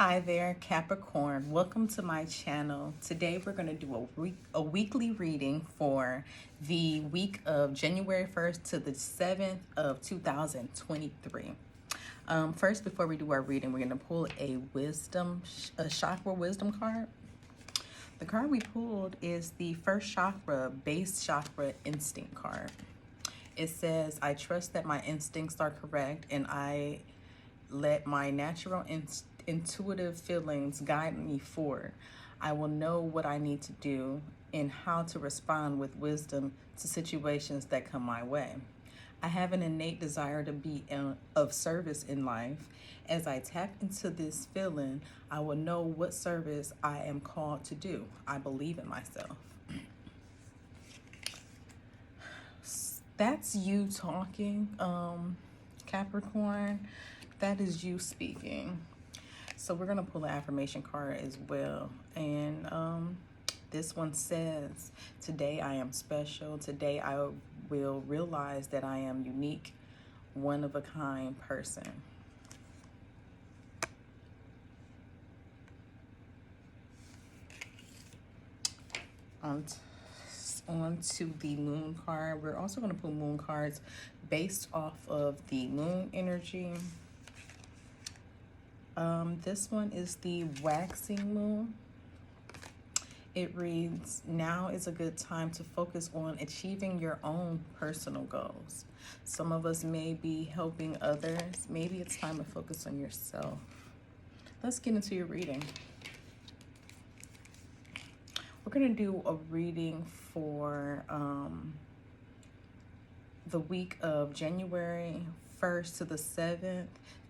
Hi there, Capricorn. Welcome to my channel. Today we're going to do a weekly reading for the week of January 1st to the 7th of 2023. First, before we do our reading, we're going to pull a chakra wisdom card. The card we pulled is the first chakra, base chakra instinct card. It says, I trust that my instincts are correct and I let my natural intuitive feelings guide me forward. I will know what I need to do and how to respond with wisdom to situations that come my way. I have an innate desire to be of service in life. As I tap into this feeling, I will know what service I am called to do. I believe in myself. That's you talking, Capricorn. That is you speaking. So we're going to pull an affirmation card as well. And this one says, today I am special. Today I will realize that I am unique, one of a kind person. On to the moon card. We're also going to pull moon cards based off of the moon energy. This one is the waxing moon. It reads, now is a good time to focus on achieving your own personal goals. Some of us may be helping others. Maybe it's time to focus on yourself. Let's get into your reading. We're going to do a reading for the week of January 1st to the 7th.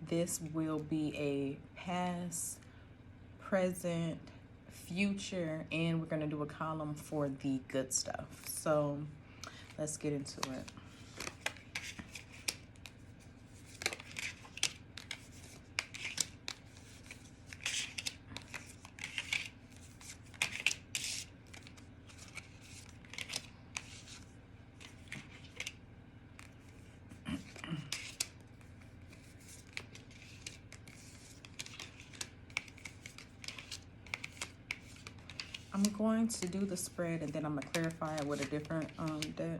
This will be a past, present, future, and we're going to do a column for the good stuff. So let's get into it. I'm going to do the spread and then I'm going to clarify it with a different deck.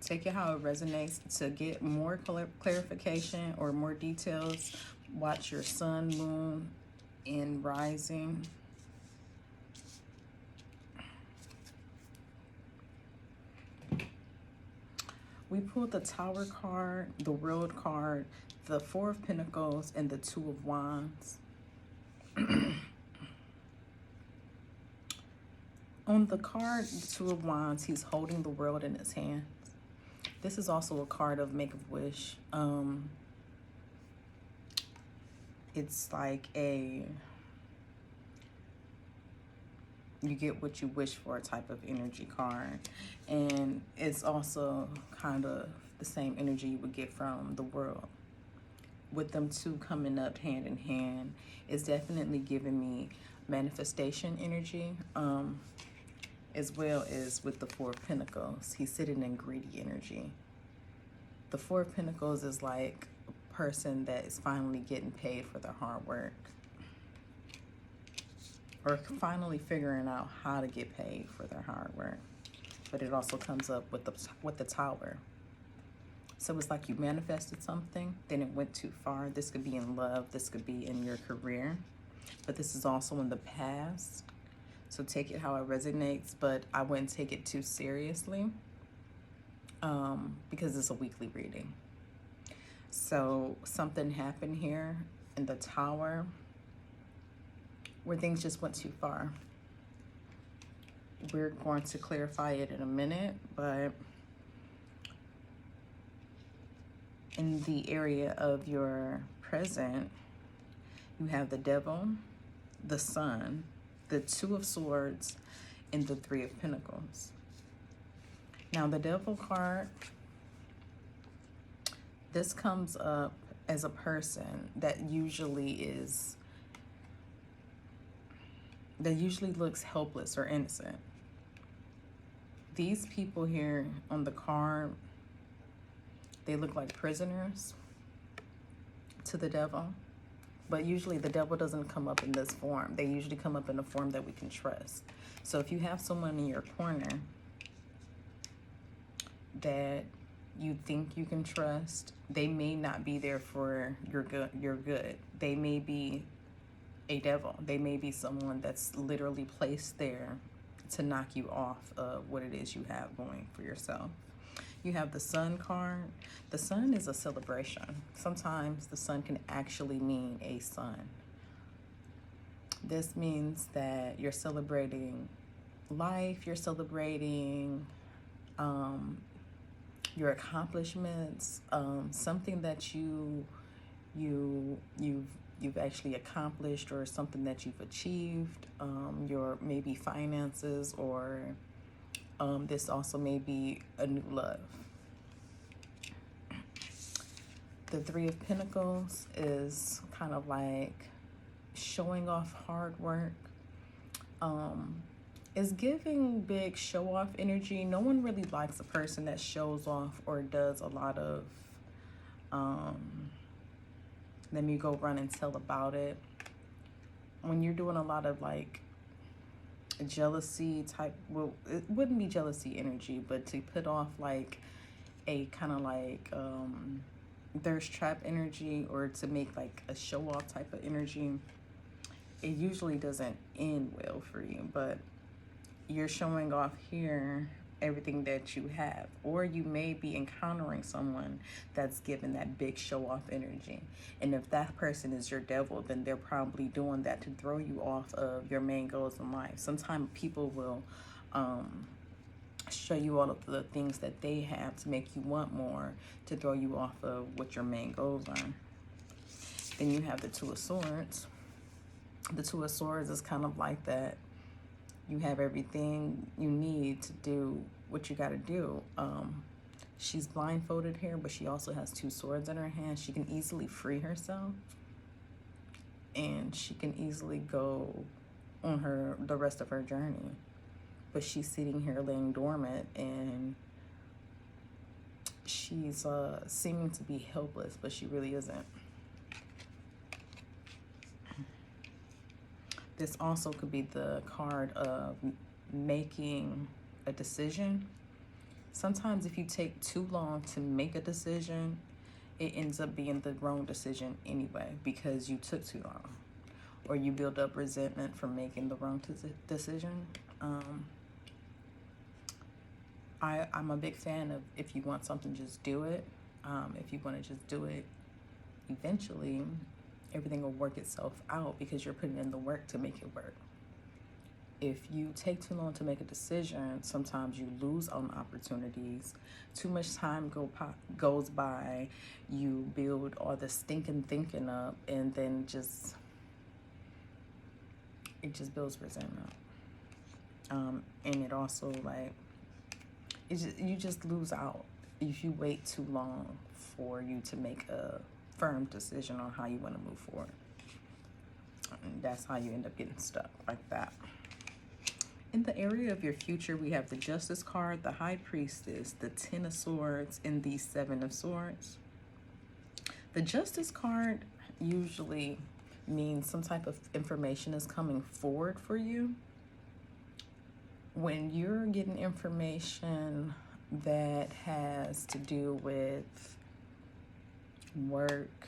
Take it how it resonates. To get more clarification or more details, watch your sun, moon, and rising. We pulled the Tower card, the World card, the Four of Pentacles, and the Two of Wands. On the card, the Two of Wands, he's holding the world in his hands. This is also a card of Make-A-Wish. It's like you get what you wish for type of energy card. And it's also kind of the same energy you would get from the world. With them two coming up hand in hand, it's definitely giving me manifestation energy, as well as with the Four of Pentacles. He's sitting in greedy energy. The Four of Pentacles is like a person that is finally getting paid for their hard work, or finally figuring out how to get paid for their hard work. But it also comes up with the Tower. So it's like you manifested something, then it went too far. This could be in love, this could be in your career, but this is also in the past. So take it how it resonates, but I wouldn't take it too seriously because it's a weekly reading. So something happened here in the Tower where things just went too far. We're going to clarify it in a minute, but in the area of your present, you have the Devil, the Sun, the Two of Swords, and the Three of Pentacles. Now, the Devil card, this comes up as a person that usually looks helpless or innocent. These people here on the card, they look like prisoners. to the devil. But usually the devil doesn't come up in this form. They usually come up in a form that we can trust. So if you have someone in your corner that you think you can trust, they may not be there for your good. They may be a devil. They may be someone that's literally placed there to knock you off of what it is you have going for yourself. You have the Sun card. The sun is a celebration. Sometimes the sun can actually mean a son. This means that you're celebrating life, you're celebrating your accomplishments, something that you've actually accomplished, or something that you've achieved, your maybe finances, or this also may be a new love. The Three of Pentacles is kind of like showing off hard work. It's giving big show off energy. No one really likes a person that shows off or does a lot of let me go run and tell about it. When you're doing a lot of like jealousy type, well, it wouldn't be jealousy energy, but to put off like a kind of like thirst trap energy, or to make like a show off type of energy, it usually doesn't end well for you. But you're showing off here everything that you have, or you may be encountering someone that's given that big show off energy. And if that person is your devil, then they're probably doing that to throw you off of your main goals in life. Sometimes people will show you all of the things that they have to make you want more, to throw you off of what your main goals are. Then you have the Two of Swords. The Two of Swords is kind of like that. You have everything you need to do what you got to do. She's blindfolded here, but she also has two swords in her hand. She can easily free herself, and she can easily go on the rest of her journey. But she's sitting here laying dormant, and she's seeming to be helpless, but she really isn't. This also could be the card of making a decision. Sometimes if you take too long to make a decision, it ends up being the wrong decision anyway, because you took too long, or you build up resentment from making the wrong decision. I'm a big fan of, if you want something, just do it. If you want to just do it, eventually everything will work itself out, because you're putting in the work to make it work. If you take too long to make a decision, sometimes you lose on opportunities. Too much time goes by, you build all the stinking thinking up, and then it just builds resentment. And it also, like, you just lose out if you wait too long for you to make a firm decision on how you want to move forward. And that's how you end up getting stuck like that. In the area of your future, we have the Justice card, the High Priestess, the Ten of Swords, and the Seven of Swords. The Justice card usually means some type of information is coming forward for you. When you're getting information that has to do with work,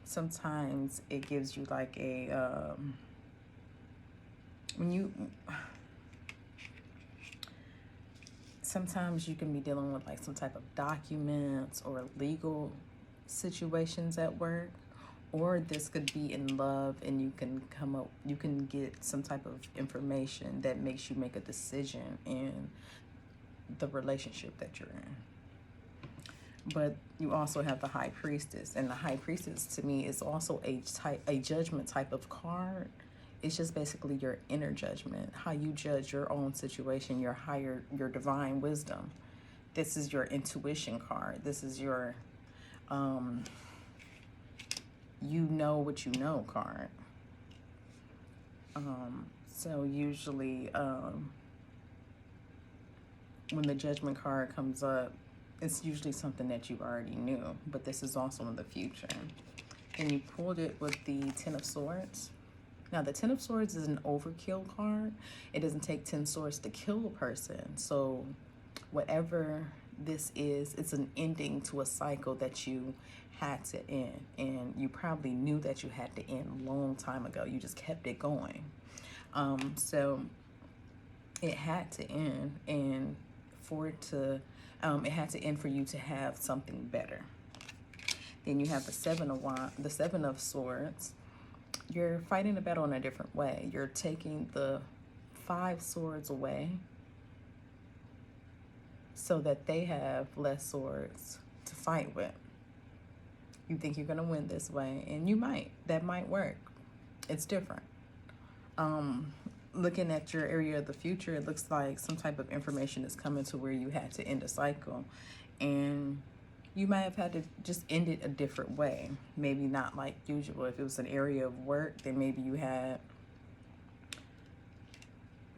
sometimes it gives you like a sometimes you can be dealing with like some type of documents or legal situations at work, or this could be in love, and you can get some type of information that makes you make a decision in the relationship that you're in. But you also have the High Priestess, and the High Priestess to me is also a judgment type of card. It's just basically your inner judgment, how you judge your own situation, your divine wisdom. This is your intuition card. This is your you know what you know card. So usually when the Judgment card comes up, it's usually something that you already knew, but this is also in the future. And you pulled it with the Ten of Swords. Now, the Ten of Swords is an overkill card. It doesn't take 10 swords to kill a person. So whatever this is, it's an ending to a cycle that you had to end. And you probably knew that you had to end a long time ago. You just kept it going. So it had to end. And for it to, it had to end for you to have something better. Then you have the Seven of Swords. You're fighting a battle in a different way. You're taking the 5 swords away so that they have less swords to fight with. You think you're going to win this way, and you might. That might work. It's different. Looking at your area of the future, it looks like some type of information is coming to where you had to end a cycle, and you might have had to just end it a different way. Maybe not like usual. If it was an area of work, then maybe you had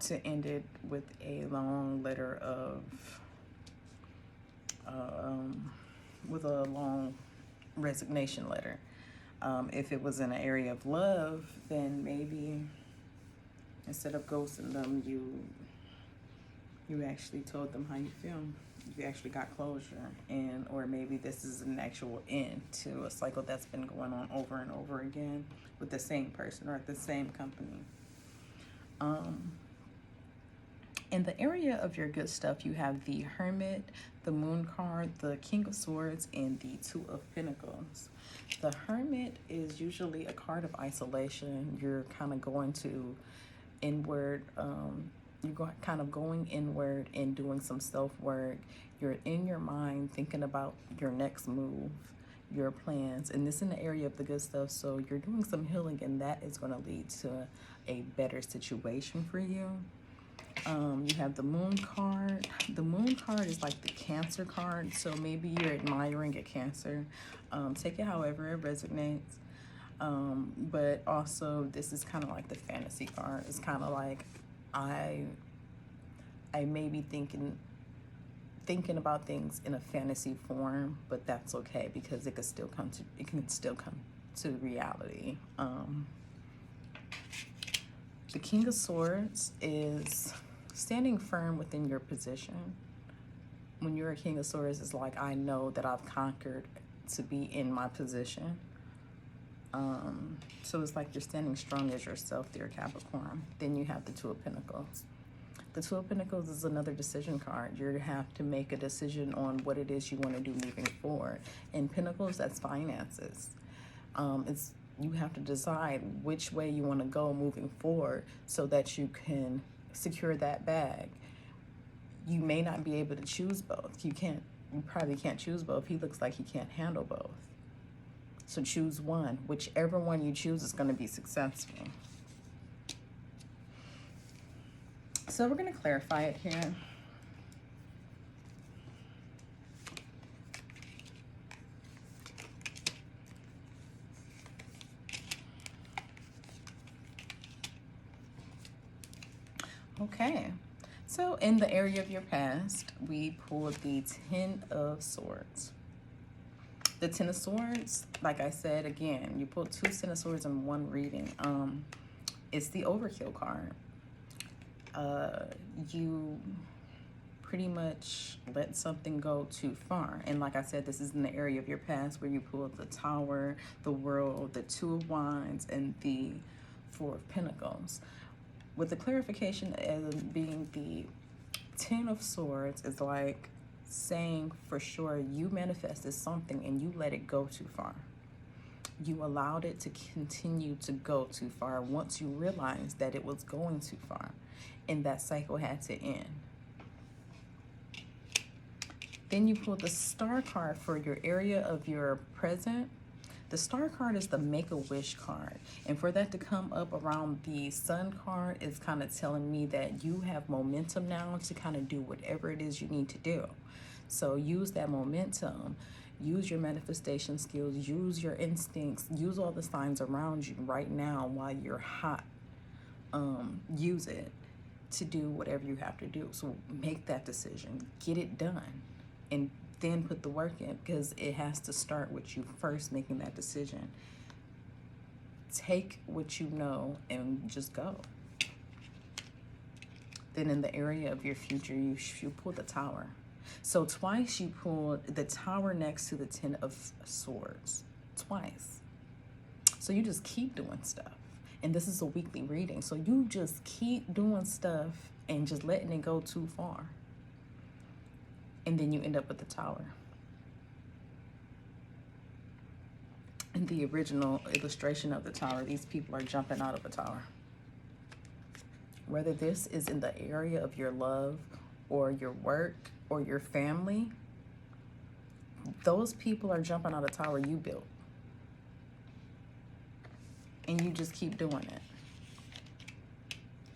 to end it with a long letter of, with a long resignation letter. If it was in an area of love, then maybe instead of ghosting them, you actually told them how you feel. You actually got closure, and or maybe this is an actual end to a cycle that's been going on over and over again with the same person or at the same company. In the area of your good stuff, you have the Hermit, the Moon card, the King of Swords, and the Two of Pentacles. The Hermit is usually a card of isolation. You're kind of going to inward, you're kind of going inward and doing some self-work. You're in your mind thinking about your next move, your plans, and this in the area of the good stuff. So you're doing some healing, and that is going to lead to a better situation for you. You have the Moon card. The Moon card is like the Cancer card. So maybe you're admiring a Cancer. Take it however it resonates. But also this is kind of like the fantasy card. It's kind of like I may be thinking about things in a fantasy form, but that's okay because it can still come to reality. The King of Swords is standing firm within your position. When you're a King of Swords, it's like, I know that I've conquered to be in my position. So it's like you're standing strong as yourself, dear Capricorn. Then you have the Two of Pentacles. The Two of Pentacles is another decision card. You have to make a decision on what it is you want to do moving forward. In Pentacles, that's finances. You have to decide which way you want to go moving forward so that you can secure that bag. You may not be able to choose both. You probably can't choose both. He looks like he can't handle both. So choose one. Whichever one you choose is going to be successful. So we're going to clarify it here. Okay, so in the area of your past, we pulled the Ten of Swords. The Ten of Swords, like I said, again, you pulled 2 Ten of Swords in one reading. It's the overkill card. You pretty much let something go too far. And like I said, this is in the area of your past where you pulled the Tower, the World, the Two of Wands, and the Four of Pentacles. With the clarification as being the Ten of Swords is like saying for sure you manifested something and you let it go too far. You allowed it to continue to go too far once you realized that it was going too far and that cycle had to end. Then you pulled the Star card for your area of your present. The Star card is the Make-A-Wish card. And for that to come up around the Sun card, it's kind of telling me that you have momentum now to kind of do whatever it is you need to do. So use that momentum. Use your manifestation skills. Use your instincts. Use all the signs around you right now while you're hot. Use it to do whatever you have to do. So make that decision. Get it done. And then put the work in, because it has to start with you first making that decision. Take what you know and just go. Then in the area of your future, you pull the Tower. So twice you pulled the Tower next to the Ten of Swords. Twice. So you just keep doing stuff. And this is a weekly reading. So you just keep doing stuff and just letting it go too far. And then you end up with the Tower. In the original illustration of the Tower, these people are jumping out of a tower. Whether this is in the area of your love or your work or your family, those people are jumping out of a tower you built. And you just keep doing it.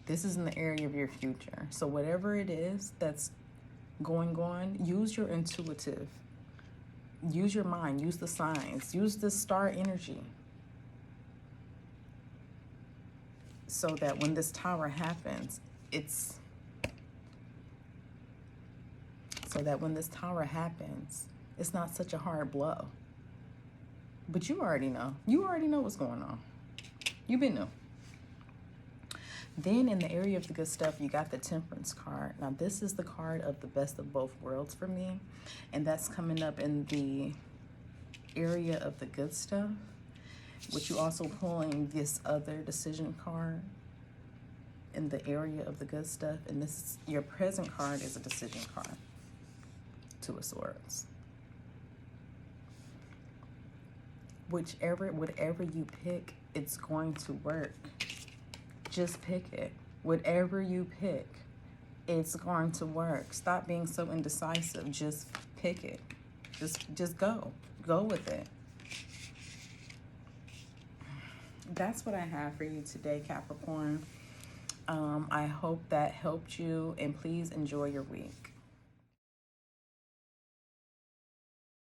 This is in the area of your future. So whatever it is that's going on, use your intuitive. Use your mind. Use the signs. Use the star energy. So that when this Tower happens, it's not such a hard blow. But you already know. You already know what's going on. You've been new. Then in the area of the good stuff, you got the Temperance card. Now this is the card of the best of both worlds for me. And that's coming up in the area of the good stuff. With you also pulling this other decision card in the area of the good stuff. And this is, your present card is a decision card. Two of Swords. Whatever you pick, it's going to work. Just pick it. Whatever you pick, it's going to work. Stop being so indecisive. Just pick it. Just go. Go with it. That's what I have for you today, Capricorn. I hope that helped you, and please enjoy your week.